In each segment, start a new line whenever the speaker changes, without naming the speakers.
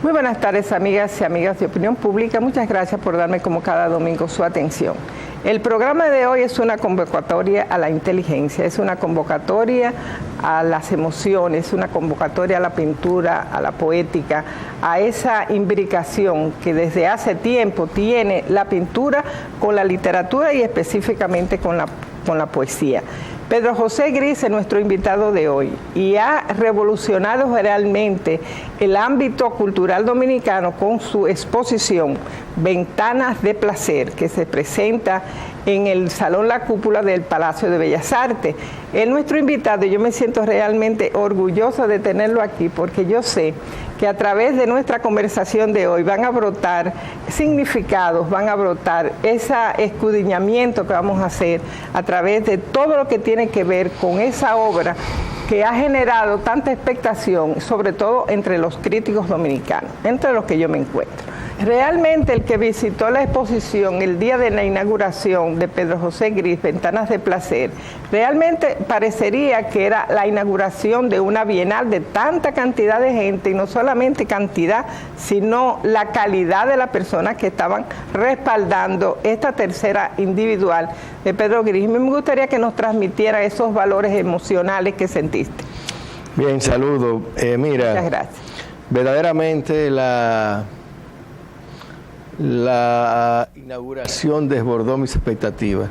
Muy buenas tardes, amigas y amigas de Opinión Pública. Muchas gracias por darme como cada domingo su atención. El programa de hoy es una convocatoria a la inteligencia, es una convocatoria a las emociones, una convocatoria a la pintura, a la poética, a esa imbricación que desde hace tiempo tiene la pintura con la literatura y específicamente con la poesía. Pedro José Gris es nuestro invitado de hoy y ha revolucionado realmente el ámbito cultural dominicano con su exposición Ventanas de Placer, que se presenta en el Salón La Cúpula del Palacio de Bellas Artes. Es nuestro invitado y yo me siento realmente orgullosa de tenerlo aquí porque yo sé que a través de nuestra conversación de hoy van a brotar significados, van a brotar ese escudriñamiento que vamos a hacer a través de todo lo que tiene que ver con esa obra que ha generado tanta expectación, sobre todo entre los críticos dominicanos, entre los que yo me encuentro. Realmente el que visitó la exposición el día de la inauguración de Pedro José Gris, Ventanas de Placer, realmente parecería que era la inauguración de una bienal de tanta cantidad de gente, y no solamente cantidad, sino la calidad de las personas que estaban respaldando esta tercera individual de Pedro Gris. Me gustaría que nos transmitiera esos valores emocionales que sentiste.
Bien, saludo. Mira,
muchas gracias.
Verdaderamente la inauguración desbordó mis expectativas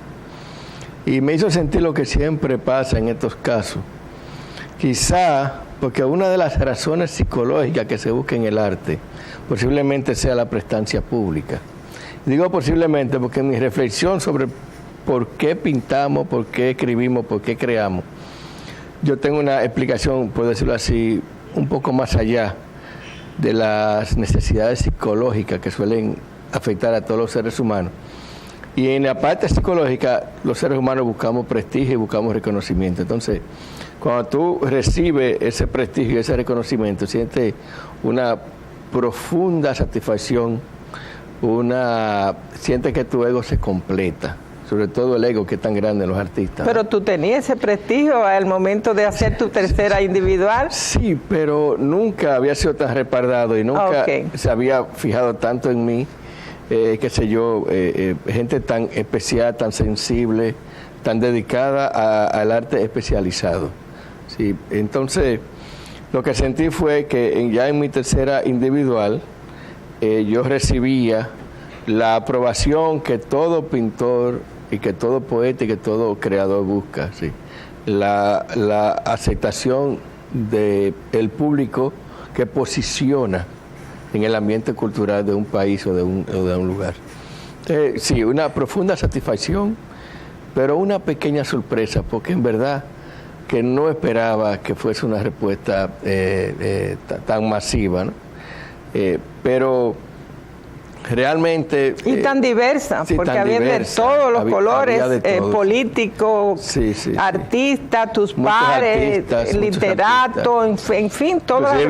y me hizo sentir lo que siempre pasa en estos casos. Quizá porque una de las razones psicológicas que se busca en el arte posiblemente sea la prestancia pública. Digo posiblemente porque mi reflexión sobre por qué pintamos, por qué escribimos, por qué creamos, yo tengo una explicación, por decirlo así, un poco más allá de las necesidades psicológicas que suelen afectar a todos los seres humanos. Y en la parte psicológica, los seres humanos buscamos prestigio y buscamos reconocimiento. Entonces, cuando tú recibes ese prestigio y ese reconocimiento, sientes una profunda satisfacción, sientes que tu ego se completa, sobre todo el ego que es tan grande en los artistas.
Pero tú tenías ese prestigio al momento de hacer tu tercera individual.
Sí, pero nunca había sido tan respaldado y nunca se había fijado tanto en mí, qué sé yo, gente tan especial, tan sensible, tan dedicada al arte especializado. Sí, entonces, lo que sentí fue que ya en mi tercera individual, yo recibía la aprobación que todo pintor y que todo poeta y que todo creador busca, ¿sí? La aceptación del público que posiciona en el ambiente cultural de un país o de un lugar. Sí, una profunda satisfacción, pero una pequeña sorpresa, porque en verdad que no esperaba que fuese una respuesta tan masiva, ¿no? Pero realmente...
Y tan diversa,
sí,
porque
tan
había
diversa,
de todos los colores, políticos,
sí.
artistas, tus
muchos
pares,
artistas,
literatos, en fin, todas las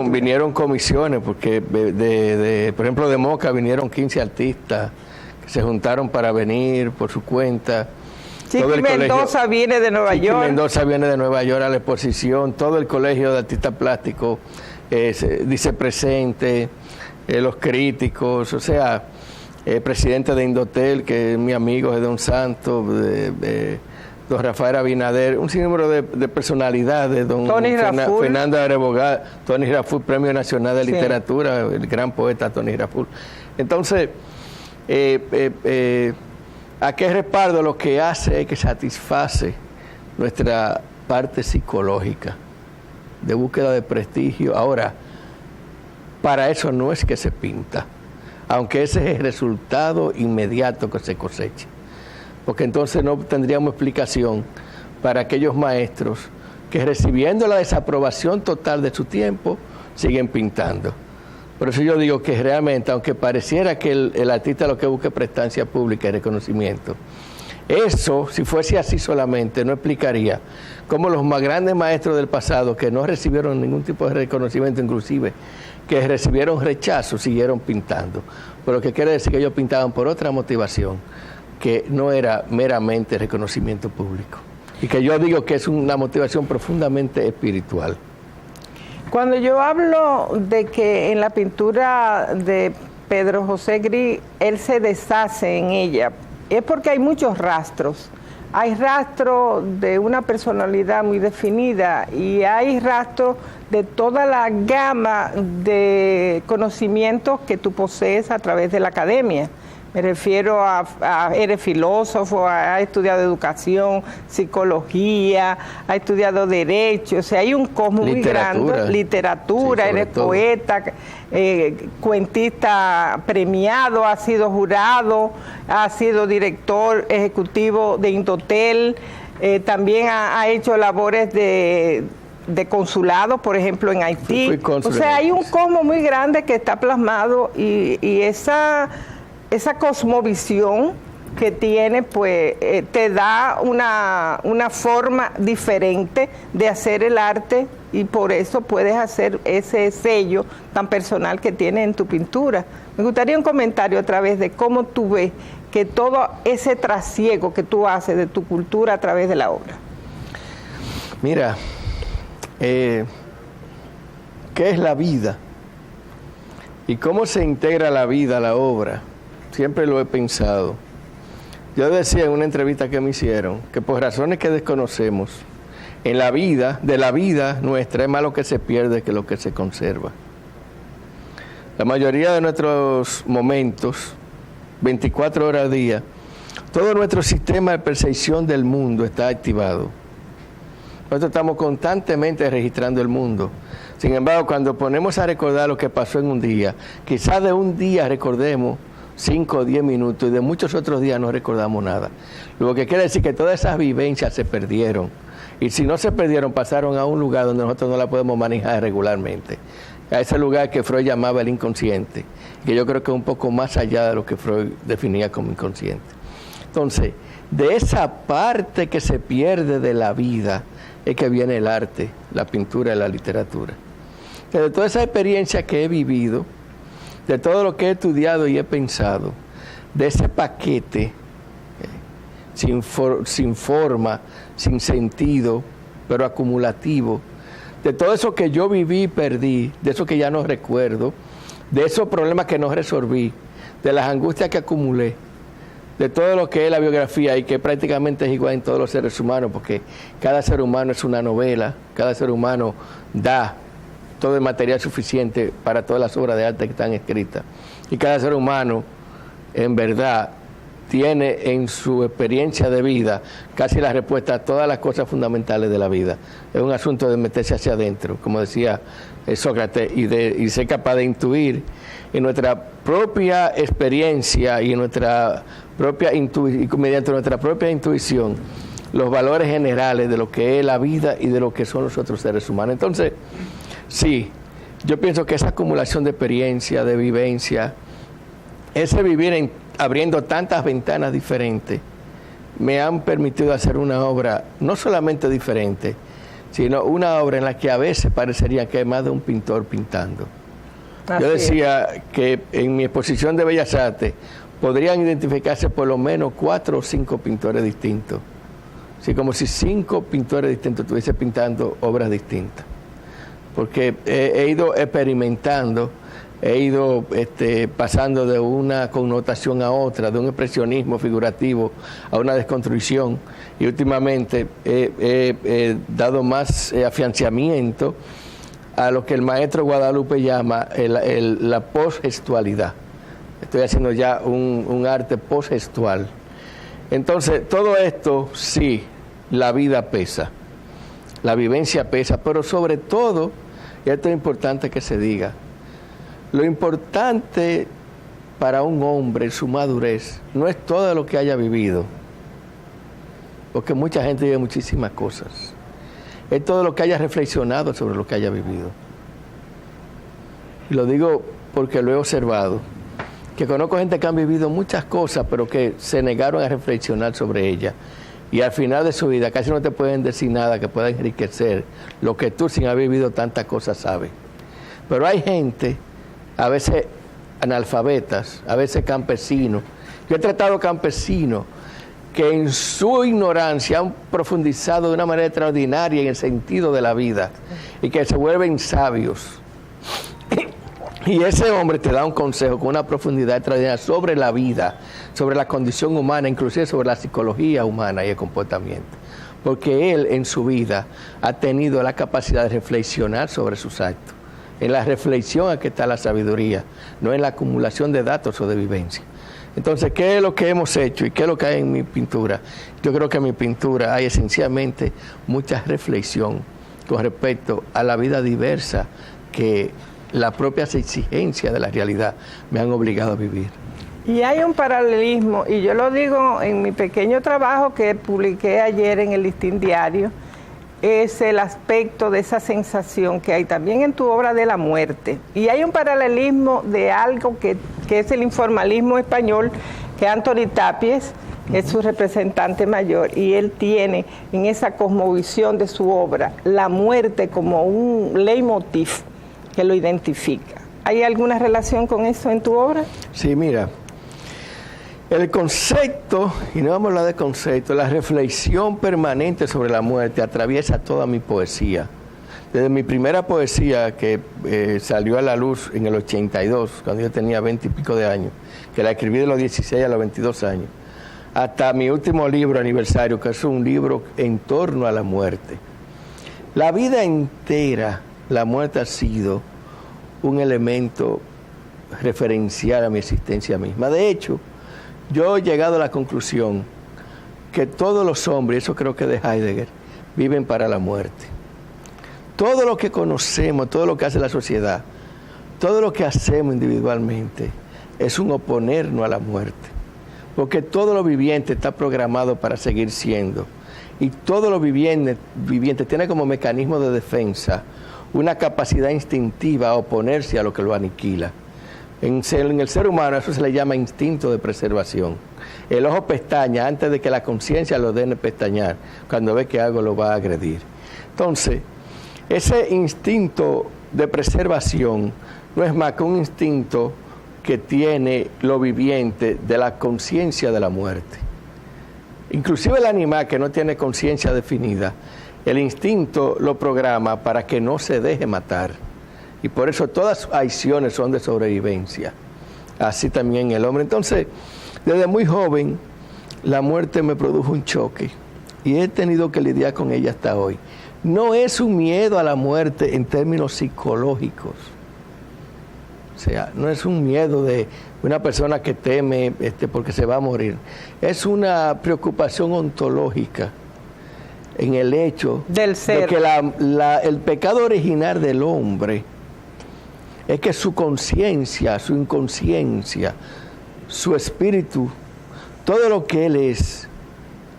vinieron comisiones, porque por ejemplo de Moca vinieron 15 artistas que se juntaron para venir por su cuenta.
Chiqui Mendoza viene de Nueva York.
Mendoza viene de Nueva York a la exposición, todo el colegio de artistas plásticos dice presente, los críticos, o sea, el presidente de Indotel, que es mi amigo, es Don Santos, don Rafael Abinader, un sinnúmero de personalidades, don Fernando Arebogal, Tony Raful, Premio Nacional de Literatura, el gran poeta Tony Raful. Entonces, ¿a qué respaldo? Lo que hace es que satisface nuestra parte psicológica de búsqueda de prestigio. Ahora, para eso no es que se pinta, aunque ese es el resultado inmediato que se cosecha, porque entonces no tendríamos explicación para aquellos maestros que, recibiendo la desaprobación total de su tiempo, siguen pintando. Por eso yo digo que realmente, aunque pareciera que el artista lo que busca es prestancia pública y reconocimiento, eso, si fuese así solamente, no explicaría cómo los más grandes maestros del pasado, que no recibieron ningún tipo de reconocimiento, inclusive que recibieron rechazo, siguieron pintando. Pero que quiere decir que ellos pintaban por otra motivación, que no era meramente reconocimiento público. Y que yo digo que es una motivación profundamente espiritual.
Cuando yo hablo de que en la pintura de Pedro José Gris, él se deshace en ella, es porque hay muchos rastros. Hay rastros de una personalidad muy definida y hay rastros de toda la gama de conocimientos que tú posees a través de la academia. Me refiero eres filósofo, has estudiado educación, psicología, has estudiado derecho, o sea, hay un cosmos muy grande, literatura, sí, eres poeta, cuentista premiado, has sido jurado, has sido director ejecutivo de Indotel, también ha hecho labores de consulado, por ejemplo, en Haití. O sea, hay un cosmos muy grande que está plasmado y esa cosmovisión que tiene, pues, te da una forma diferente de hacer el arte y por eso puedes hacer ese sello tan personal que tiene en tu pintura. Me gustaría un comentario a través de cómo tú ves que todo ese trasiego que tú haces de tu cultura a través de la obra.
Mira, ¿qué es la vida? ¿Y cómo se integra la vida a la obra? Siempre lo he pensado. Yo decía en una entrevista que me hicieron que por razones que desconocemos, en la vida, de la vida nuestra, es más lo que se pierde que lo que se conserva. La mayoría de nuestros momentos, 24 horas al día, todo nuestro sistema de percepción del mundo está activado. Nosotros estamos constantemente registrando el mundo. Sin embargo, cuando ponemos a recordar lo que pasó en un día, quizás de un día recordemos 5 o 10 minutos y de muchos otros días no recordamos nada. Lo que quiere decir que todas esas vivencias se perdieron. Y si no se perdieron, pasaron a un lugar donde nosotros no la podemos manejar regularmente. A ese lugar que Freud llamaba el inconsciente, que yo creo que es un poco más allá de lo que Freud definía como inconsciente. Entonces, de esa parte que se pierde de la vida es que viene el arte, la pintura y la literatura. De toda esa experiencia que he vivido, de todo lo que he estudiado y he pensado, de ese paquete sin forma, sin sentido, pero acumulativo, de todo eso que yo viví y perdí, de eso que ya no recuerdo, de esos problemas que no resolví, de las angustias que acumulé, de todo lo que es la biografía y que prácticamente es igual en todos los seres humanos, porque cada ser humano es una novela, cada ser humano da todo el material suficiente para todas las obras de arte que están escritas. Y cada ser humano, en verdad, tiene en su experiencia de vida casi la respuesta a todas las cosas fundamentales de la vida. Es un asunto de meterse hacia adentro, como decía Sócrates, y ser capaz de intuir en nuestra propia experiencia y en nuestra propia mediante nuestra propia intuición los valores generales de lo que es la vida y de lo que son los otros seres humanos. Entonces, sí, yo pienso que esa acumulación de experiencia, de vivencia, ese vivir abriendo tantas ventanas diferentes, me han permitido hacer una obra no solamente diferente, sino una obra en la que a veces parecería que hay más de un pintor pintando. Yo decía que en mi exposición de Bellas Artes podrían identificarse por lo menos 4 o 5 pintores distintos. Así como si 5 pintores distintos estuviesen pintando obras distintas. Porque he ido experimentando, he ido pasando de una connotación a otra, de un expresionismo figurativo a una desconstrucción, y últimamente he dado más afianzamiento a lo que el maestro Guadalupe llama la posgestualidad. Estoy haciendo ya un arte posgestual. Entonces, todo esto, sí, la vida pesa, la vivencia pesa, pero sobre todo, y esto es importante que se diga, lo importante para un hombre, su madurez, no es todo lo que haya vivido, porque mucha gente vive muchísimas cosas, es todo lo que haya reflexionado sobre lo que haya vivido. Y lo digo porque lo he observado, que conozco gente que han vivido muchas cosas, pero que se negaron a reflexionar sobre ellas. Y al final de su vida casi no te pueden decir nada que pueda enriquecer lo que tú, sin haber vivido tantas cosas, sabes. Pero hay gente, a veces analfabetas, a veces campesinos. Yo he tratado campesinos que en su ignorancia han profundizado de una manera extraordinaria en el sentido de la vida y que se vuelven sabios. Y ese hombre te da un consejo con una profundidad extraordinaria sobre la vida, sobre la condición humana, inclusive sobre la psicología humana y el comportamiento. Porque él en su vida ha tenido la capacidad de reflexionar sobre sus actos. En la reflexión aquí está la sabiduría, no en la acumulación de datos o de vivencia. Entonces, ¿qué es lo que hemos hecho y qué es lo que hay en mi pintura? Yo creo que en mi pintura hay esencialmente mucha reflexión con respecto a la vida diversa que las propias exigencias de la realidad me han obligado a vivir.
Y hay un paralelismo, y yo lo digo en mi pequeño trabajo que publiqué ayer en el Listín Diario, es el aspecto de esa sensación que hay también en tu obra de la muerte. Y hay un paralelismo de algo que es el informalismo español, que Anthony Tapies es su representante mayor, y él tiene en esa cosmovisión de su obra la muerte como un leitmotiv que lo identifica. ¿Hay alguna relación con eso en tu obra?
Sí, mira, el concepto, y no vamos a hablar de concepto, la reflexión permanente sobre la muerte atraviesa toda mi poesía. Desde mi primera poesía, que salió a la luz en el 82, cuando yo tenía 20 y pico de años, que la escribí de los 16 a los 22 años, hasta mi último libro, Aniversario, que es un libro en torno a la muerte. La vida entera, la muerte ha sido un elemento referencial a mi existencia misma. De hecho, yo he llegado a la conclusión que todos los hombres, eso creo que de Heidegger, viven para la muerte. Todo lo que conocemos, todo lo que hace la sociedad, todo lo que hacemos individualmente, es un oponernos a la muerte. Porque todo lo viviente está programado para seguir siendo. Y todo lo viviente tiene como mecanismo de defensa una capacidad instintiva a oponerse a lo que lo aniquila. En el ser humano eso se le llama instinto de preservación. El ojo pestaña antes de que la conciencia lo deje pestañear, cuando ve que algo lo va a agredir. Entonces, ese instinto de preservación no es más que un instinto que tiene lo viviente de la conciencia de la muerte. Inclusive el animal que no tiene conciencia definida, el instinto lo programa para que no se deje matar. Y por eso todas sus acciones son de sobrevivencia. Así también el hombre. Entonces, desde muy joven, la muerte me produjo un choque. Y he tenido que lidiar con ella hasta hoy. No es un miedo a la muerte en términos psicológicos. O sea, no es un miedo de una persona que teme porque se va a morir. Es una preocupación ontológica en el hecho
del ser.
De que el pecado original del hombre es que su conciencia, su inconsciencia, su espíritu, todo lo que él es,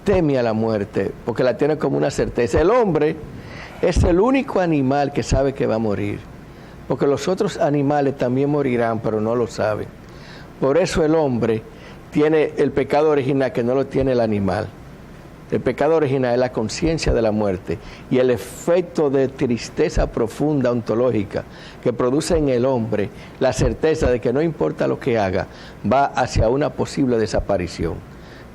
teme a la muerte, porque la tiene como una certeza. El hombre es el único animal que sabe que va a morir, porque los otros animales también morirán, pero no lo saben. Por eso el hombre tiene el pecado original que no lo tiene el animal. El pecado original es la conciencia de la muerte y el efecto de tristeza profunda ontológica que produce en el hombre la certeza de que no importa lo que haga, va hacia una posible desaparición.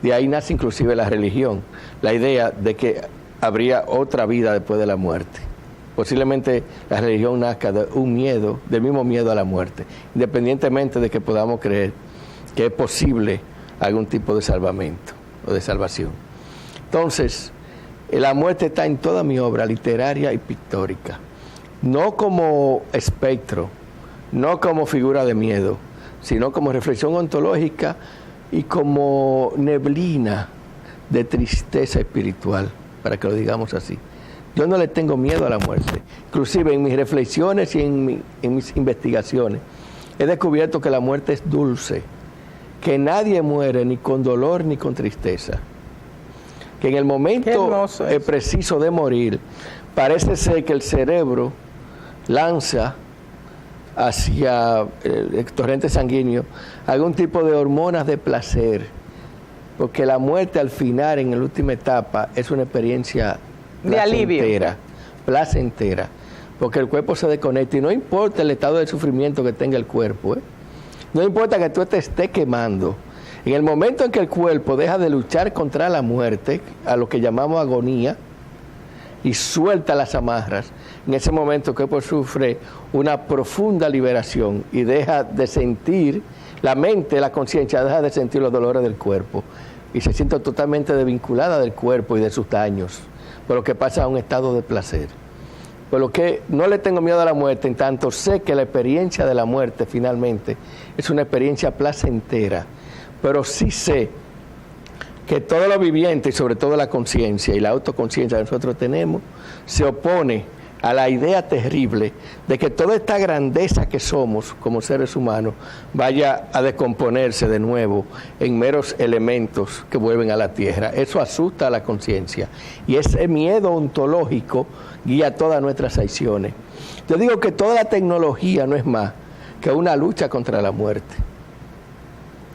De ahí nace inclusive la religión, la idea de que habría otra vida después de la muerte. Posiblemente la religión nazca de un miedo, del mismo miedo a la muerte, independientemente de que podamos creer que es posible algún tipo de salvamento o de salvación. Entonces, la muerte está en toda mi obra literaria y pictórica, no como espectro, no como figura de miedo, sino como reflexión ontológica y como neblina de tristeza espiritual, para que lo digamos así. Yo no le tengo miedo a la muerte. Inclusive en mis reflexiones y en mis investigaciones he descubierto que la muerte es dulce, que nadie muere ni con dolor ni con tristeza. Que en el momento preciso de morir, parece ser que el cerebro lanza hacia el torrente sanguíneo algún tipo de hormonas de placer, porque la muerte al final, en la última etapa, es una experiencia
de alivio,
placentera, porque el cuerpo se desconecta y no importa el estado de sufrimiento que tenga el cuerpo, no importa que tú te estés quemando. En el momento en que el cuerpo deja de luchar contra la muerte, a lo que llamamos agonía, y suelta las amarras, en ese momento el cuerpo sufre una profunda liberación y deja de sentir, la mente, la conciencia, deja de sentir los dolores del cuerpo y se siente totalmente desvinculada del cuerpo y de sus daños, por lo que pasa a un estado de placer. Por lo que no le tengo miedo a la muerte, en tanto sé que la experiencia de la muerte finalmente es una experiencia placentera, pero sí sé que todo lo viviente y sobre todo la conciencia y la autoconciencia que nosotros tenemos se opone a la idea terrible de que toda esta grandeza que somos como seres humanos vaya a descomponerse de nuevo en meros elementos que vuelven a la tierra. Eso asusta a la conciencia y ese miedo ontológico guía todas nuestras acciones. Yo digo que toda la tecnología no es más que una lucha contra la muerte.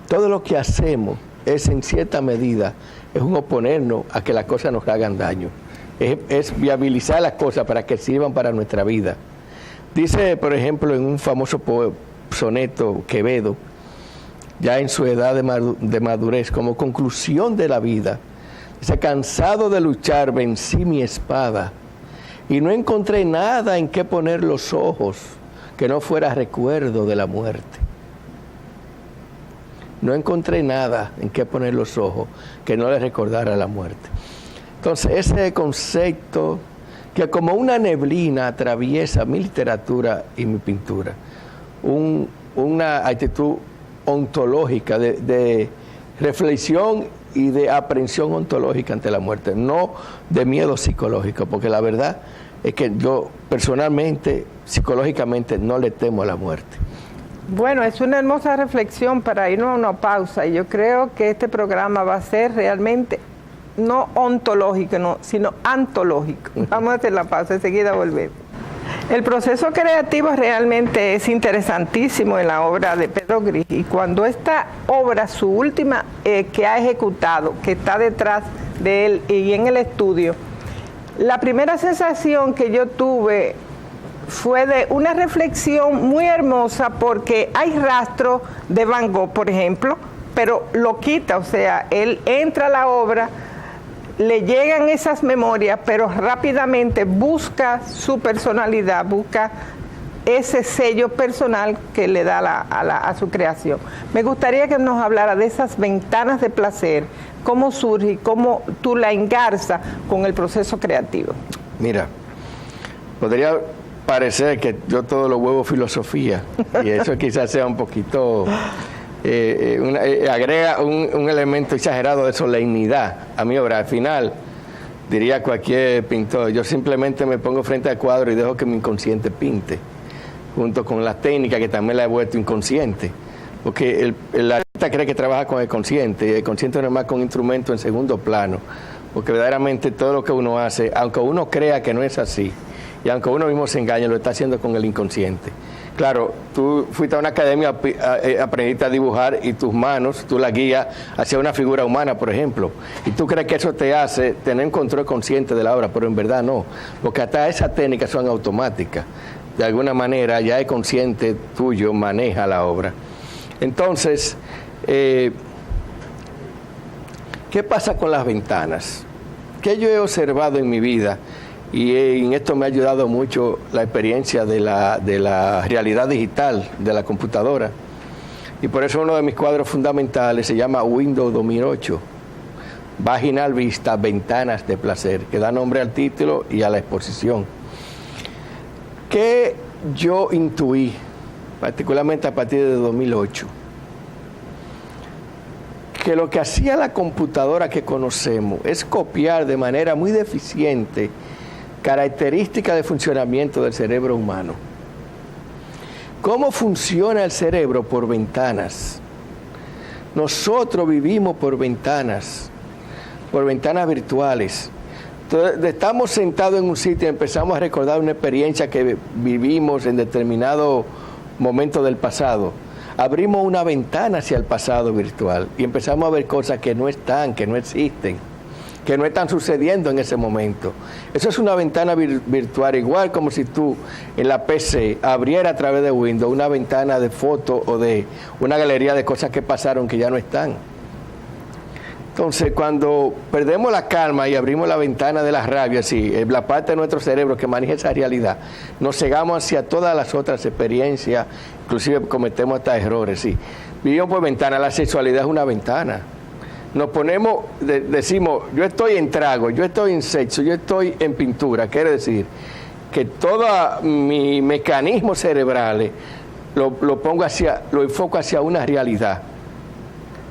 Todo lo que hacemos es en cierta medida, es un oponernos a que las cosas nos hagan daño. Es viabilizar las cosas para que sirvan para nuestra vida. Dice, por ejemplo, en un famoso soneto Quevedo, ya en su edad de madurez, como conclusión de la vida, dice: cansado de luchar, vencí mi espada y no encontré nada en qué poner los ojos que no fuera recuerdo de la muerte. No encontré nada en qué poner los ojos que no le recordara la muerte. Entonces, ese concepto que como una neblina atraviesa mi literatura y mi pintura, una actitud ontológica de reflexión y de aprehensión ontológica ante la muerte, no de miedo psicológico, porque la verdad es que yo personalmente, psicológicamente, no le temo a la muerte.
Bueno, es una hermosa reflexión para irnos a una pausa y yo creo que este programa va a ser realmente no ontológico, no, sino antológico. Vamos a hacer la pausa, enseguida volvemos. El proceso creativo realmente es interesantísimo en la obra de Pedro Gris y cuando esta obra, su última que ha ejecutado, que está detrás de él y en el estudio, la primera sensación que yo tuve fue de una reflexión muy hermosa porque hay rastro de Van Gogh, por ejemplo, pero lo quita, o sea, él entra a la obra, le llegan esas memorias, pero rápidamente busca su personalidad, busca ese sello personal que le da a su creación. Me gustaría que nos hablara de esas ventanas de placer, cómo surge y cómo tú la engarzas con el proceso creativo.
Mira, podría parecer que yo todo lo huevo filosofía y eso quizás sea un poquito agrega un elemento exagerado de solemnidad a mi obra. Al final diría cualquier pintor, yo simplemente me pongo frente al cuadro y dejo que mi inconsciente pinte junto con la técnica que también la he vuelto inconsciente, porque el artista cree que trabaja con el consciente y el consciente no es más que un instrumento en segundo plano, porque verdaderamente todo lo que uno hace, aunque uno crea que no es así y aunque uno mismo se engaña, lo está haciendo con el inconsciente. Claro, tú fuiste a una academia, aprendiste a dibujar y tus manos, tú las guías hacia una figura humana, por ejemplo, y tú crees que eso te hace tener un control consciente de la obra, pero en verdad no, porque hasta esas técnicas son automáticas. De alguna manera ya el consciente tuyo maneja la obra. Entonces, ¿qué pasa con las ventanas? ¿Qué yo he observado en mi vida? Y en esto me ha ayudado mucho la experiencia de la realidad digital, de la computadora. Y por eso uno de mis cuadros fundamentales se llama Windows 2008, Vaginal Vista, Ventanas de Placer, que da nombre al título y a la exposición. ¿Qué yo intuí, particularmente a partir de 2008? Que lo que hacía la computadora que conocemos es copiar de manera muy deficiente características de funcionamiento del cerebro humano. ¿Cómo funciona el cerebro? Por ventanas. Nosotros vivimos por ventanas virtuales. Entonces, estamos sentados en un sitio y empezamos a recordar una experiencia que vivimos en determinado momento del pasado. Abrimos una ventana hacia el pasado virtual y empezamos a ver cosas que no están, que no existen, que no están sucediendo en ese momento. Eso es una ventana virtual, igual como si tú en la PC abriera a través de Windows una ventana de fotos o de una galería de cosas que pasaron que ya no están. Entonces, cuando perdemos la calma y abrimos la ventana de la rabia, sí, la parte de nuestro cerebro que maneja esa realidad, nos cegamos hacia todas las otras experiencias, inclusive cometemos hasta errores, sí. Vivimos por ventana, la sexualidad es una ventana. Nos ponemos, decimos, yo estoy en trago, yo estoy en sexo, yo estoy en pintura. Quiere decir que todos mis mecanismos cerebrales lo enfoco hacia una realidad.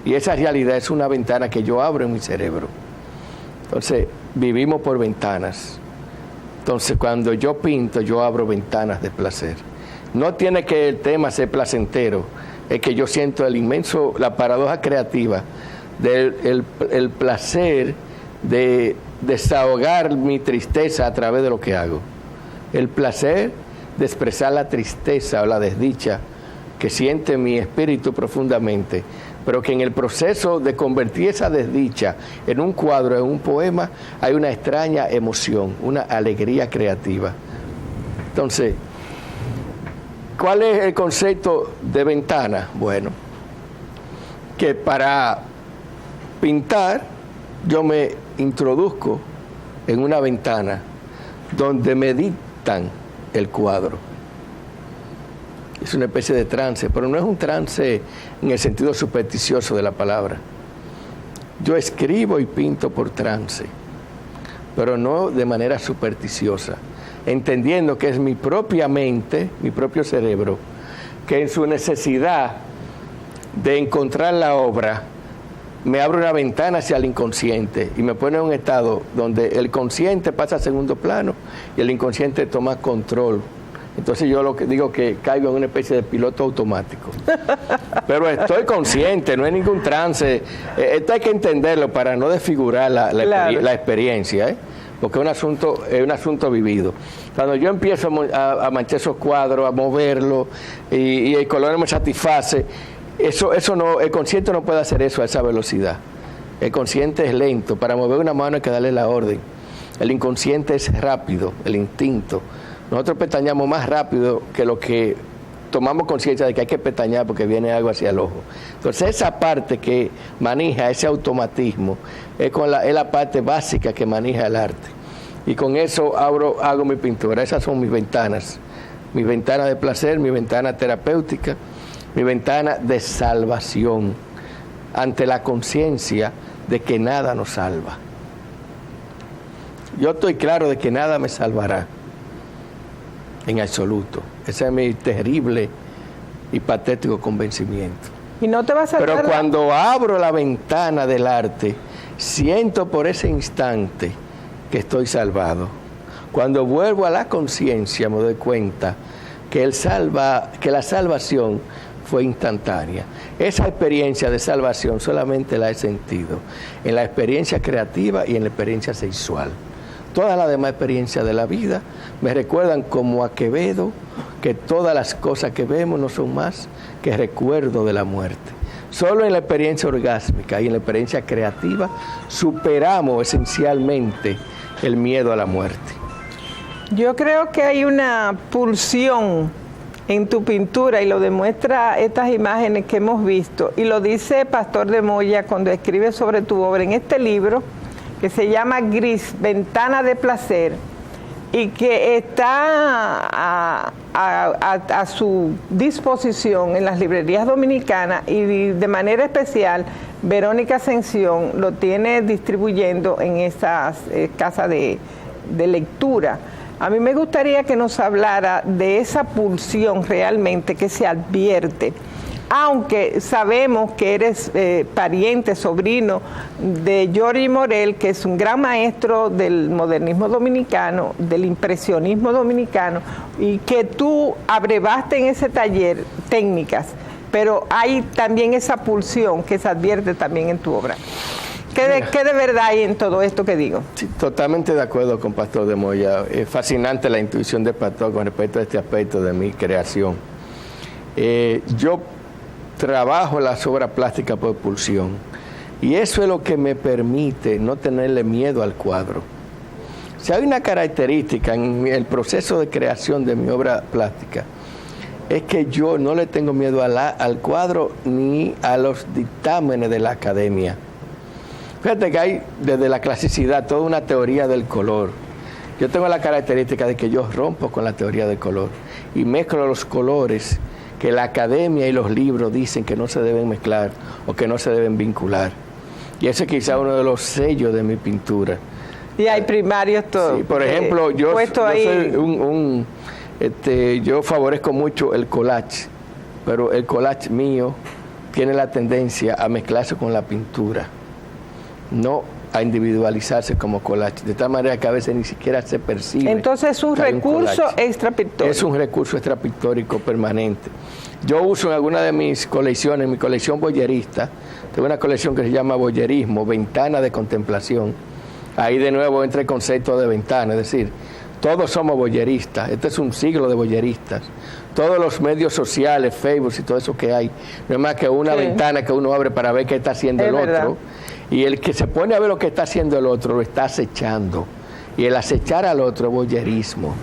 Y esa realidad es una ventana que yo abro en mi cerebro. Entonces, vivimos por ventanas. Entonces, cuando yo pinto, yo abro ventanas de placer. No tiene que el tema ser placentero, es que yo siento la paradoja creativa del el placer de desahogar mi tristeza a través de lo que hago. El placer de expresar la tristeza o la desdicha que siente mi espíritu profundamente, pero que en el proceso de convertir esa desdicha en un cuadro, en un poema, hay una extraña emoción, una alegría creativa. Entonces, ¿cuál es el concepto de ventana? Bueno, que para pintar yo me introduzco en una ventana donde me dictan el cuadro. Es una especie de trance, pero no es un trance en el sentido supersticioso de la palabra. Yo escribo y pinto por trance, pero no de manera supersticiosa, entendiendo que es mi propia mente, mi propio cerebro, que en su necesidad de encontrar la obra, me abre una ventana hacia el inconsciente y me pone en un estado donde el consciente pasa a segundo plano y el inconsciente toma control. Entonces yo lo que digo que caigo en una especie de piloto automático. Pero estoy consciente, no hay ningún trance. Esto hay que entenderlo para no desfigurar la experiencia, porque es un asunto vivido. Cuando yo empiezo a manchar esos cuadros, a moverlos y el color me satisface, eso no, el consciente no puede hacer eso a esa velocidad. El consciente es lento. Para mover una mano hay que darle la orden. El inconsciente es rápido, el instinto. Nosotros pestañamos más rápido que lo que tomamos conciencia de que hay que pestañear porque viene algo hacia el ojo. Entonces esa parte que maneja ese automatismo es la parte básica que maneja el arte. Y con eso hago mi pintura. Esas son mis ventanas de placer, mi ventana terapéutica, mi ventana de salvación ante la conciencia de que nada nos salva. Yo estoy claro de que nada me salvará en absoluto. Ese es mi terrible y patético convencimiento.
Y no te vas a
Pero cuando abro la ventana del arte, siento por ese instante que estoy salvado. Cuando vuelvo a la conciencia me doy cuenta que la salvación fue instantánea. Esa experiencia de salvación solamente la he sentido en la experiencia creativa y en la experiencia sexual. Todas las demás experiencias de la vida me recuerdan como a Quevedo, que todas las cosas que vemos no son más que recuerdo de la muerte. Solo en la experiencia orgásmica y en la experiencia creativa superamos esencialmente el miedo a la muerte.
Yo creo que hay una pulsión en tu pintura y lo demuestra estas imágenes que hemos visto, y lo dice Pastor de Moya cuando escribe sobre tu obra en este libro que se llama Gris, Ventana de Placer, y que está a su disposición en las librerías dominicanas, y de manera especial Verónica Ascensión lo tiene distribuyendo en esas casas de lectura. A mí me gustaría que nos hablara de esa pulsión realmente que se advierte, aunque sabemos que eres pariente, sobrino de Giorgi Morel, que es un gran maestro del modernismo dominicano, del impresionismo dominicano, y que tú abrevaste en ese taller técnicas, pero hay también esa pulsión que se advierte también en tu obra. ¿Qué de verdad hay en todo esto que digo?
Sí, totalmente de acuerdo con Pastor de Moya. Es fascinante la intuición de Pastor con respecto a este aspecto de mi creación. Yo trabajo las obras plásticas por pulsión, y eso es lo que me permite no tenerle miedo al cuadro. Si hay una característica en el proceso de creación de mi obra plástica, es que yo no le tengo miedo al cuadro ni a los dictámenes de la academia. Fíjate que hay desde la clasicidad toda una teoría del color. Yo tengo la característica de que yo rompo con la teoría del color y mezclo los colores que la academia y los libros dicen que no se deben mezclar o que no se deben vincular. Y ese es quizá uno de los sellos de mi pintura.
Y hay primarios todos.
Sí, por ejemplo, yo soy yo favorezco mucho el collage, pero el collage mío tiene la tendencia a mezclarse con la pintura, no a individualizarse como collage, de tal manera que a veces ni siquiera se percibe.
Entonces es un recurso extrapictórico.
Es un recurso extrapictórico permanente. Yo uso en alguna de mis colecciones, mi colección boyerista, tengo una colección que se llama Boyerismo, Ventana de Contemplación. Ahí de nuevo entra el concepto de ventana, es decir, todos somos boyeristas, este es un siglo de boyeristas. Todos los medios sociales, Facebook y todo eso que hay, no es más que una ventana que uno abre para ver qué está haciendo el otro. Y el que se pone a ver lo que está haciendo el otro lo está acechando. Y el acechar al otro es boyerismo.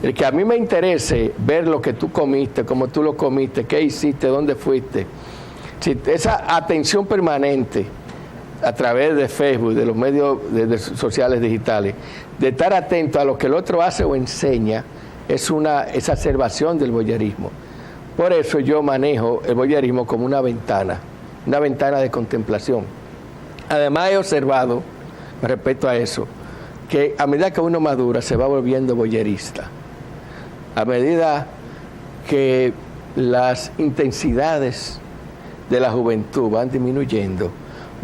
El que a mí me interese ver lo que tú comiste, cómo tú lo comiste, qué hiciste, dónde fuiste. Si esa atención permanente a través de Facebook, de los medios sociales digitales, de estar atento a lo que el otro hace o enseña, es una exacerbación del boyerismo. Por eso yo manejo el boyerismo como una ventana de contemplación. Además he observado, respecto a eso, que a medida que uno madura se va volviendo boyerista. A medida que las intensidades de la juventud van disminuyendo,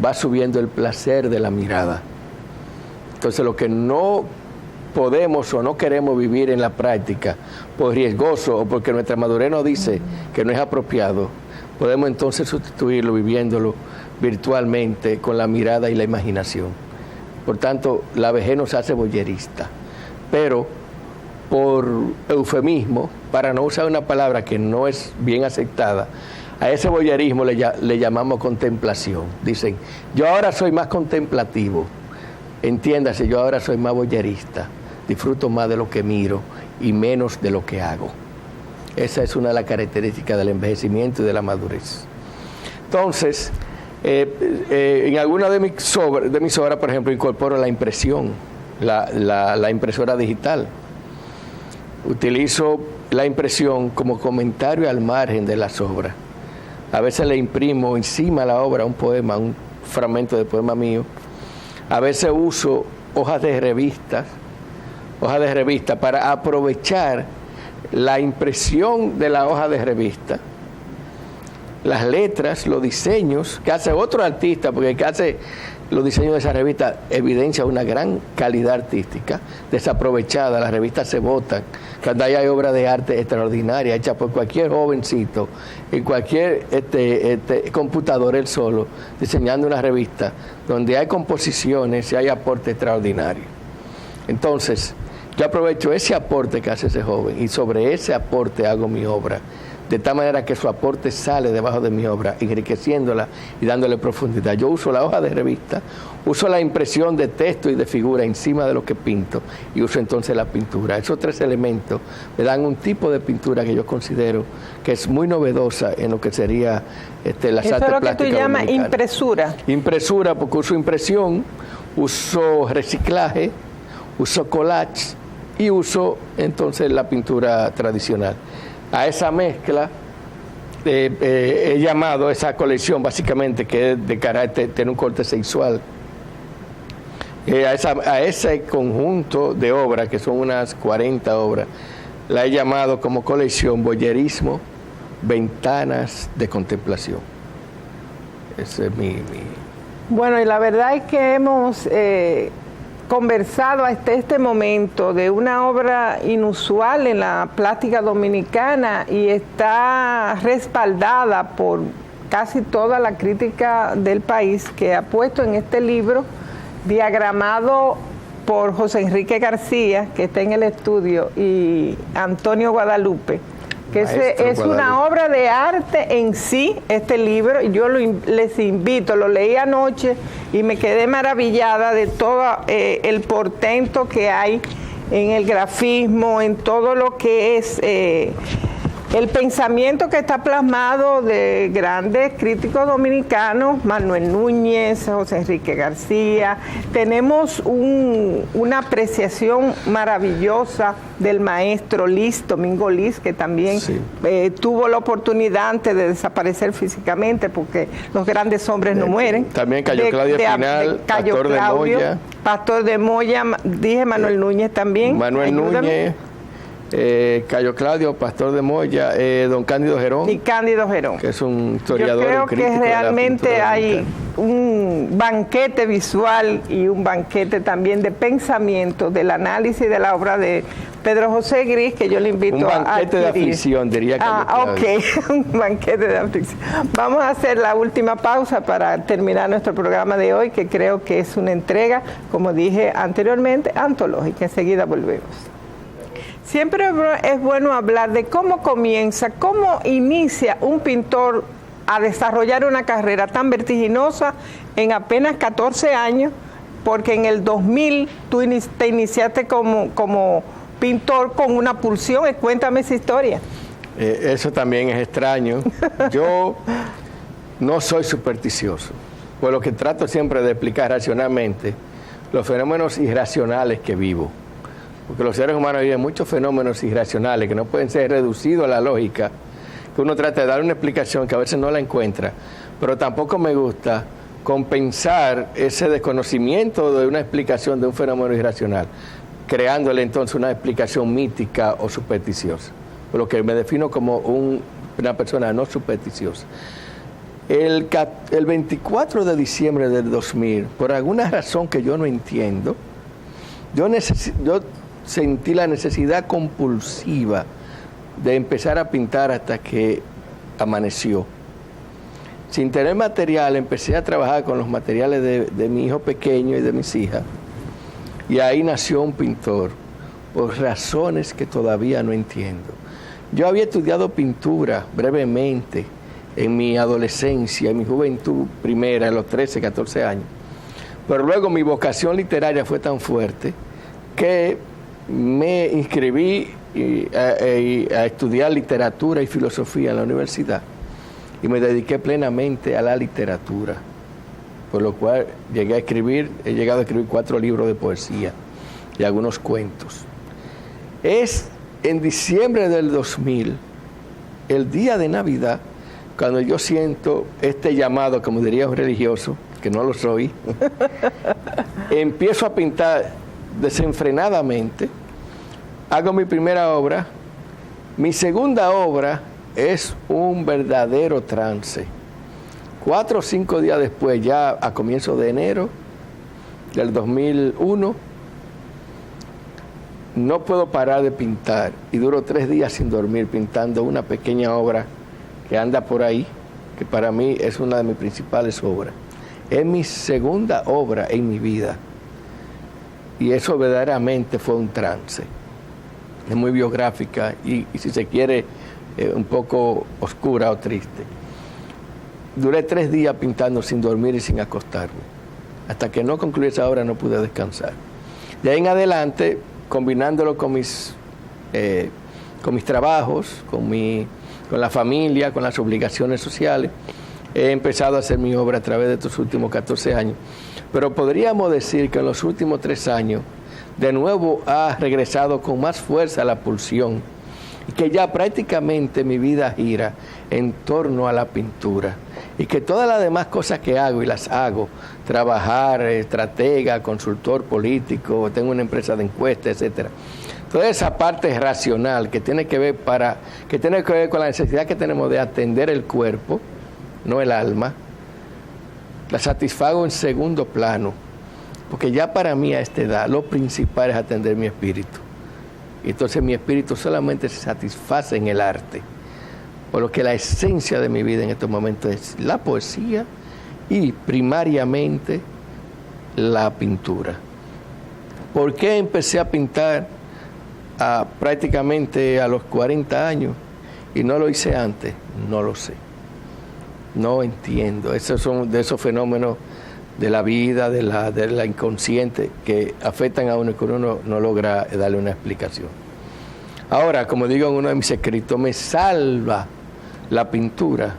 va subiendo el placer de la mirada. Entonces lo que no podemos o no queremos vivir en la práctica por riesgoso o porque nuestra madurez nos dice que no es apropiado, podemos entonces sustituirlo viviéndolo virtualmente con la mirada y la imaginación. Por tanto, la vejez nos hace boyerista, pero por eufemismo, para no usar una palabra que no es bien aceptada, a ese boyerismo le llamamos contemplación. Dicen, yo ahora soy más contemplativo, entiéndase, yo ahora soy más boyerista, disfruto más de lo que miro y menos de lo que hago. Esa es una de las características del envejecimiento y de la madurez. Entonces, en alguna de mis obras, por ejemplo, incorporo la impresión, la impresora digital. Utilizo la impresión como comentario al margen de las obras. A veces le imprimo encima de la obra un poema, un fragmento de poema mío. A veces uso hojas de revista para aprovechar la impresión de la hoja de revista, las letras, los diseños que hace otro artista, porque el que hace los diseños de esa revista evidencia una gran calidad artística desaprovechada. Las revistas se botan cuando hay obras de arte extraordinaria hechas por cualquier jovencito en cualquier computador él solo, diseñando una revista donde hay composiciones y hay aporte extraordinario. Entonces yo aprovecho ese aporte que hace ese joven y sobre ese aporte hago mi obra, de tal manera que su aporte sale debajo de mi obra, enriqueciéndola y dándole profundidad. Yo uso la hoja de revista, uso la impresión de texto y de figura encima de lo que pinto y uso entonces la pintura. Esos tres elementos me dan un tipo de pintura que yo considero que es muy novedosa en lo que sería las artes plásticas. Eso es lo que tú llamas
impresura.
Impresura, porque uso impresión, uso reciclaje, uso collage y uso entonces la pintura tradicional. A esa mezcla he llamado esa colección básicamente, que es de carácter, tiene un corte sexual, a ese conjunto de obras, que son unas 40 obras, la he llamado como colección Boyerismo, Ventanas de Contemplación. Ese es mi...
Bueno, y la verdad es que hemos conversado hasta este momento de una obra inusual en la plástica dominicana y está respaldada por casi toda la crítica del país, que ha puesto en este libro, diagramado por José Enrique García, que está en el estudio, y Antonio Guadalupe, que es una obra de arte en sí, este libro. Yo les invito, lo leí anoche y me quedé maravillada de todo el portento que hay en el grafismo, en todo lo que es el pensamiento que está plasmado de grandes críticos dominicanos, Manuel Núñez, José Enrique García. Tenemos una apreciación maravillosa del maestro Liz, Domingo Liz, que también tuvo la oportunidad antes de desaparecer físicamente, porque los grandes hombres no mueren.
También Cayo Claudio Espinal, Pastor de Moya.
Pastor de Moya, dije Manuel Núñez también.
Manuel Núñez. Cayo Claudio, Pastor de Moya, don Cándido Gerón.
Y Cándido Gerón.
Que es un historiador.
Yo creo que realmente hay un banquete visual y un banquete también de pensamiento del análisis de la obra de Pedro José Gris, que yo le invito a adquirir.
Un banquete de aflicción, diría Cayo Claudio.
Ok, un banquete de aflicción. Vamos a hacer la última pausa para terminar nuestro programa de hoy, que creo que es una entrega, como dije anteriormente, antológica. Enseguida volvemos. Siempre es bueno hablar de cómo comienza, cómo inicia un pintor a desarrollar una carrera tan vertiginosa en apenas 14 años, porque en el 2000 tú te iniciaste como pintor con una pulsión. Cuéntame esa historia.
Eso también es extraño. Yo no soy supersticioso, por lo que trato siempre de explicar racionalmente los fenómenos irracionales que vivo. Porque los seres humanos viven muchos fenómenos irracionales que no pueden ser reducidos a la lógica, que uno trata de dar una explicación que a veces no la encuentra, pero tampoco me gusta compensar ese desconocimiento de una explicación de un fenómeno irracional, creándole entonces una explicación mítica o supersticiosa, por lo que me defino como una persona no supersticiosa. El 24 de diciembre del 2000, por alguna razón que yo no entiendo, yo sentí la necesidad compulsiva de empezar a pintar hasta que amaneció. Sin tener material, empecé a trabajar con los materiales de mi hijo pequeño y de mis hijas. Y ahí nació un pintor, por razones que todavía no entiendo. Yo había estudiado pintura brevemente en mi adolescencia, en mi juventud primera, a los 13, 14 años. Pero luego mi vocación literaria fue tan fuerte que me inscribí a estudiar literatura y filosofía en la universidad y me dediqué plenamente a la literatura, por lo cual he llegado a escribir 4 libros de poesía y algunos cuentos. Es en diciembre del 2000, el día de Navidad, cuando yo siento este llamado, como diría un religioso, que no lo soy, empiezo a pintar desenfrenadamente, hago mi primera obra. Mi segunda obra es un verdadero trance. 4 o 5 días después, ya a comienzos de enero del 2001, no puedo parar de pintar y duro 3 días sin dormir pintando una pequeña obra que anda por ahí, que para mí es una de mis principales obras. Es mi segunda obra en mi vida. Y eso verdaderamente fue un trance. Es muy biográfica y si se quiere, un poco oscura o triste. Duré 3 días pintando sin dormir y sin acostarme. Hasta que no concluí esa obra no pude descansar. De ahí en adelante, combinándolo con mis trabajos, con la familia, con las obligaciones sociales, he empezado a hacer mi obra a través de estos últimos 14 años. Pero podríamos decir que en los últimos 3 años, de nuevo ha regresado con más fuerza la pulsión, y que ya prácticamente mi vida gira en torno a la pintura, y que todas las demás cosas que hago, y las hago, trabajar, estratega, consultor político, tengo una empresa de encuestas, etcétera. Toda esa parte racional que tiene que ver con la necesidad que tenemos de atender el cuerpo, no el alma, la satisfago en segundo plano, porque ya para mí a esta edad lo principal es atender mi espíritu. Y entonces mi espíritu solamente se satisface en el arte, por lo que la esencia de mi vida en estos momentos es la poesía y primariamente la pintura. ¿Por qué empecé a pintar prácticamente a los 40 años y no lo hice antes? No lo sé. No entiendo. Esos son de esos fenómenos de la vida, de la inconsciente, que afectan a uno y que uno no logra darle una explicación. Ahora, como digo en uno de mis escritos, ¿me salva la pintura?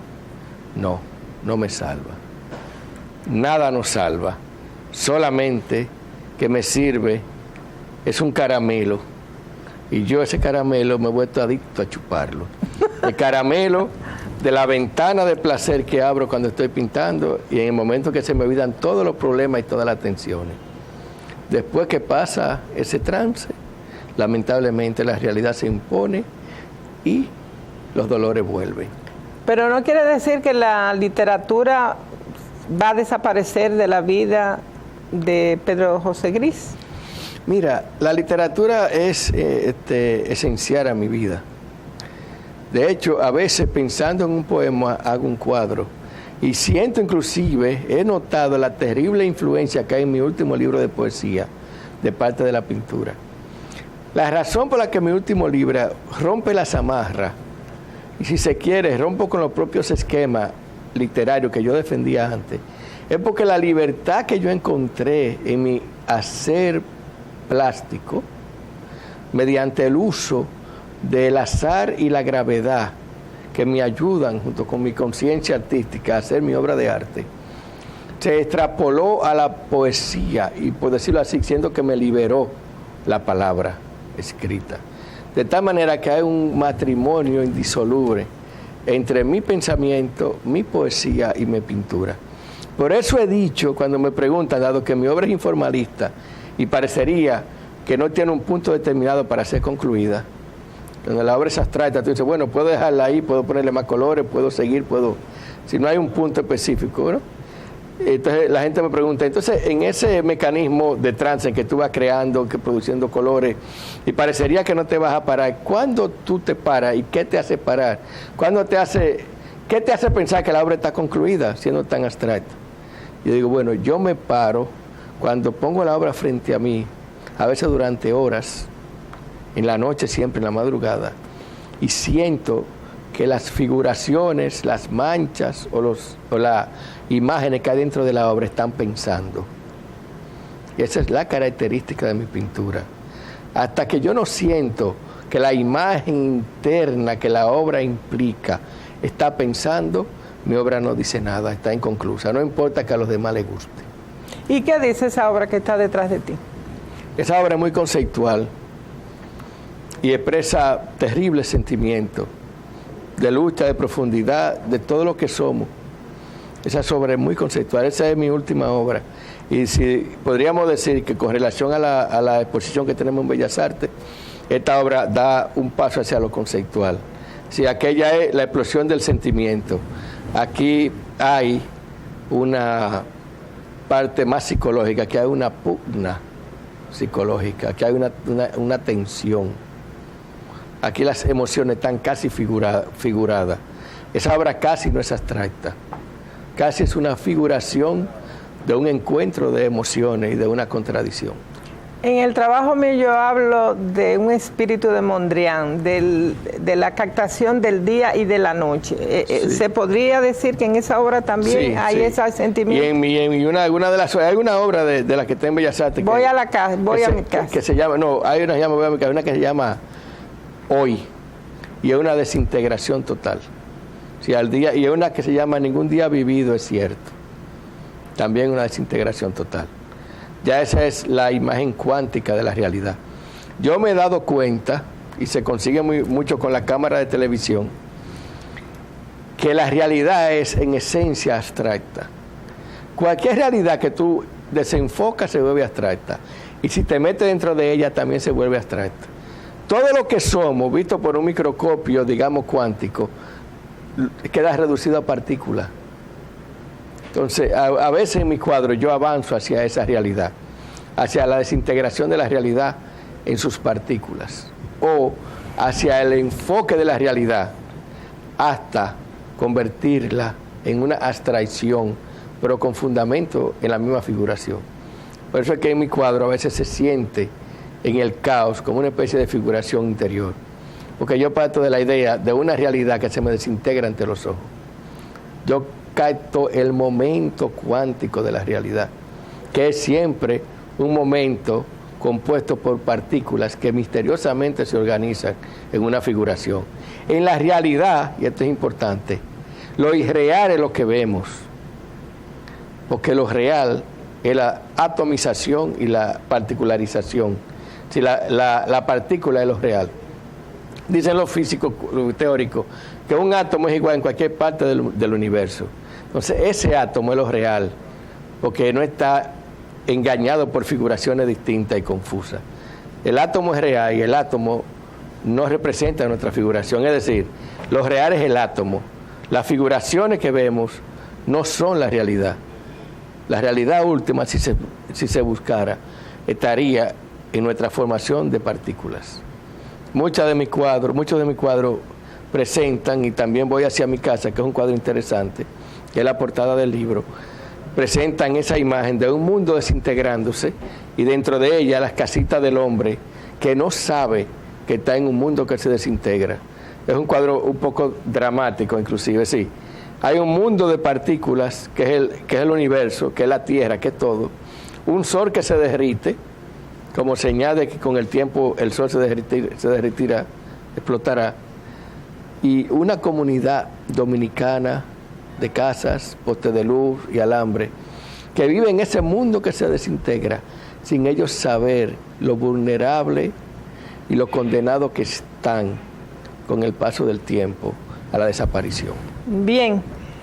No, no me salva. Nada nos salva. Solamente que me sirve es un caramelo. Y yo ese caramelo me he vuelto adicto a chuparlo. El caramelo de la ventana de placer que abro cuando estoy pintando y en el momento que se me olvidan todos los problemas y todas las tensiones. Después que pasa ese trance, lamentablemente la realidad se impone y los dolores vuelven.
Pero no quiere decir que la literatura va a desaparecer de la vida de Pedro José Gris.
Mira, la literatura es esencial a mi vida. De hecho, a veces pensando en un poema hago un cuadro y siento inclusive, he notado la terrible influencia que hay en mi último libro de poesía de parte de la pintura. La razón por la que mi último libro rompe las amarras y si se quiere rompo con los propios esquemas literarios que yo defendía antes, es porque la libertad que yo encontré en mi hacer plástico, mediante el uso del azar y la gravedad que me ayudan junto con mi conciencia artística a hacer mi obra de arte, se extrapoló a la poesía y, por decirlo así, siendo que me liberó la palabra escrita. De tal manera que hay un matrimonio indisoluble entre mi pensamiento, mi poesía y mi pintura. Por eso he dicho, cuando me preguntan, dado que mi obra es informalista y parecería que no tiene un punto determinado para ser concluida, cuando la obra es abstracta, tú dices, bueno, puedo dejarla ahí, puedo ponerle más colores, puedo seguir, si no hay un punto específico, ¿no? Entonces la gente me pregunta, entonces en ese mecanismo de trance que tú vas creando, que produciendo colores, y parecería que no te vas a parar, ¿cuándo tú te paras y qué te hace parar? ¿Qué te hace pensar que la obra está concluida siendo tan abstracta? Yo digo, bueno, yo me paro cuando pongo la obra frente a mí, a veces durante horas, en la noche siempre, en la madrugada, y siento que las figuraciones, las manchas o las imágenes que hay dentro de la obra están pensando. Y esa es la característica de mi pintura. Hasta que yo no siento que la imagen interna que la obra implica está pensando, mi obra no dice nada, está inconclusa. No importa que a los demás les guste.
¿Y qué dice esa obra que está detrás de ti?
Esa obra es muy conceptual y expresa terribles sentimientos de lucha, de profundidad, de todo lo que somos. Esa obra es muy conceptual, esa es mi última obra. Y si podríamos decir que con relación a la exposición que tenemos en Bellas Artes, esta obra da un paso hacia lo conceptual. Si aquella es la explosión del sentimiento, aquí hay una parte más psicológica, aquí hay una pugna psicológica, aquí hay una tensión. Aquí las emociones están casi figuradas. Esa obra casi no es abstracta. Casi es una figuración de un encuentro de emociones y de una contradicción.
En el trabajo mío yo hablo de un espíritu de Mondrian, de la captación del día y de la noche. Sí. ¿Se podría decir que en esa obra también hay ese sentimiento?
Y alguna de las hay una obra de la que está en Bellas Artes.
Voy a mi casa.
Que se llama, no, hay una que se llama, voy a mi casa, una que se llama Hoy, y es una desintegración total. Sí, al día, y es una que se llama Ningún día vivido es cierto. También una desintegración total. Ya esa es la imagen cuántica de la realidad. Yo me he dado cuenta, y se consigue mucho con la cámara de televisión, que la realidad es en esencia abstracta. Cualquier realidad que tú desenfocas se vuelve abstracta. Y si te metes dentro de ella también se vuelve abstracta. Todo lo que somos, visto por un microscopio, digamos, cuántico, queda reducido a partículas. Entonces, a veces en mis cuadros yo avanzo hacia esa realidad, hacia la desintegración de la realidad en sus partículas, o hacia el enfoque de la realidad, hasta convertirla en una abstracción, pero con fundamento en la misma figuración. Por eso es que en mi cuadro a veces se siente en el caos como una especie de figuración interior, porque yo parto de la idea de una realidad que se me desintegra ante los ojos. Yo capto el momento cuántico de la realidad, que es siempre un momento compuesto por partículas que misteriosamente se organizan en una figuración. En la realidad, y esto es importante, lo irreal es lo que vemos, porque lo real es la atomización y la particularización. Si la partícula es lo real. Dicen los físicos teóricos que un átomo es igual en cualquier parte del universo. Entonces, ese átomo es lo real, porque no está engañado por figuraciones distintas y confusas. El átomo es real y el átomo no representa nuestra figuración. Es decir, lo real es el átomo. Las figuraciones que vemos no son la realidad. La realidad última, si se buscara, estaría en nuestra formación de partículas. Muchos de mis cuadros presentan, y también voy hacia mi casa, que es un cuadro interesante, que es la portada del libro, presentan esa imagen de un mundo desintegrándose y dentro de ella las casitas del hombre que no sabe que está en un mundo que se desintegra. Es un cuadro un poco dramático inclusive, sí. Hay un mundo de partículas que es el universo, que es la Tierra, que es todo. Un sol que se derrite, como señal de que con el tiempo el sol se derretirá, explotará. Y una comunidad dominicana de casas, postes de luz y alambre, que vive en ese mundo que se desintegra, sin ellos saber lo vulnerable y lo condenado que están con el paso del tiempo a la desaparición.
Bien,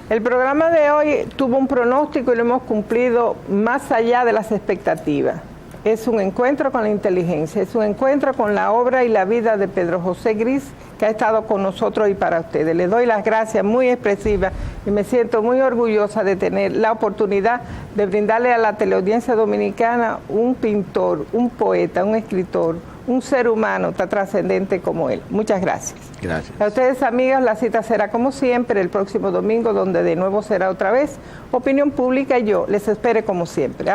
el programa de hoy tuvo un pronóstico y lo hemos cumplido más allá de las expectativas. Es un encuentro con la inteligencia, es un encuentro con la obra y la vida de Pedro José Gris, que ha estado con nosotros y para ustedes. Les doy las gracias muy expresivas y me siento muy orgullosa de tener la oportunidad de brindarle a la teleaudiencia dominicana un pintor, un poeta, un escritor, un ser humano tan trascendente como él. Muchas gracias.
Gracias.
A ustedes, amigas, la cita será como siempre el próximo domingo, donde de nuevo será otra vez Opinión Pública y yo les espero como siempre.